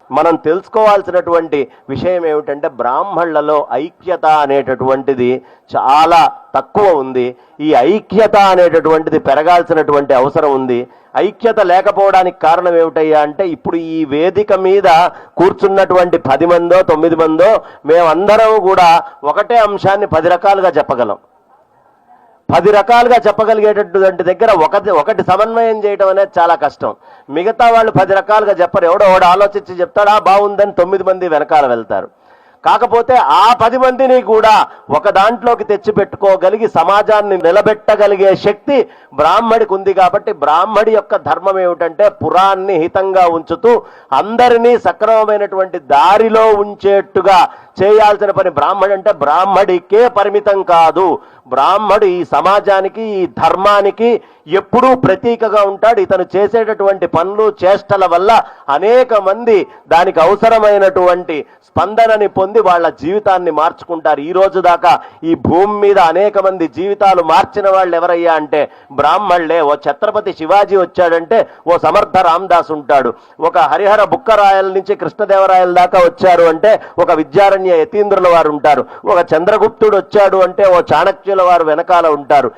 మనం తెలుసుకోవాల్సినటువంటి విషయం ఏమిటంటే బ్రాహ్మణులలో ఐక్యత అనేటటువంటిది చాలా తక్కువ ఉంది. ఈ ఐక్యత అనేటటువంటిది పెరగాల్సినటువంటి అవసరం ఉంది. ఐక్యత లేకపోవడానికి కారణం ఏమిటయ్యా అంటే ఇప్పుడు ఈ వేదిక మీద కూర్చున్నటువంటి 10 మందో 9 మందో మేమందరం కూడా ఒకటే అంశాన్ని 10 రకాలుగా చెప్పగలం. 10 రకాలుగా చెప్పగలిగేటటువంటి దగ్గర ఒకటి సమన్వయం చేయడం అనేది చాలా కష్టం. మిగతా వాళ్ళు 10 రకాలుగా చెప్పరు. ఎవడో ఆలోచించి చెప్తాడా బాగుందని 9 మంది వెనకాల వెళ్తారు. కాకపోతే ఆ 10 మందిని కూడా ఒక దాంట్లోకి తెచ్చిపెట్టుకోగలిగి సమాజాన్ని నిలబెట్టగలిగే శక్తి బ్రాహ్మడికి ఉంది. కాబట్టి బ్రాహ్మడి యొక్క ధర్మం ఏమిటంటే పురాన్ని హితంగా ఉంచుతూ అందరినీ సక్రమమైనటువంటి దారిలో ఉంచేట్టుగా చేయాల్సిన పని. బ్రాహ్మడి అంటే బ్రాహ్మడికే పరిమితం కాదు. బ్రాహ్మడు ఈ సమాజానికి ఈ ధర్మానికి ఎప్పుడూ ప్రతీకగా ఉంటాడు. ఇతను చేసేటటువంటి పనులు చేష్టల వల్ల అనేక మంది దానికి అవసరమైనటువంటి స్పందనని పొంది వాళ్ళ జీవితాన్ని మార్చుకుంటారు. ఈ రోజు దాకా ఈ భూమి మీద అనేక మంది జీవితాలు మార్చిన వాళ్ళు ఎవరయ్యా అంటే బ్రాహ్మణులే. ఓ ఛత్రపతి శివాజీ వచ్చాడంటే ఓ సమర్థ రామదాస్ ఉంటాడు. ఒక హరిహర బుక్కరాయల నుంచి కృష్ణదేవరాయల దాకా వచ్చారు అంటే ఒక విద్యారణ్య యతీంద్రుల వారు ఉంటారు. ఒక చంద్రగుప్తుడు వచ్చాడు అంటే ఓ చాణక్యుల వారు వెనకాల ఉంటారు.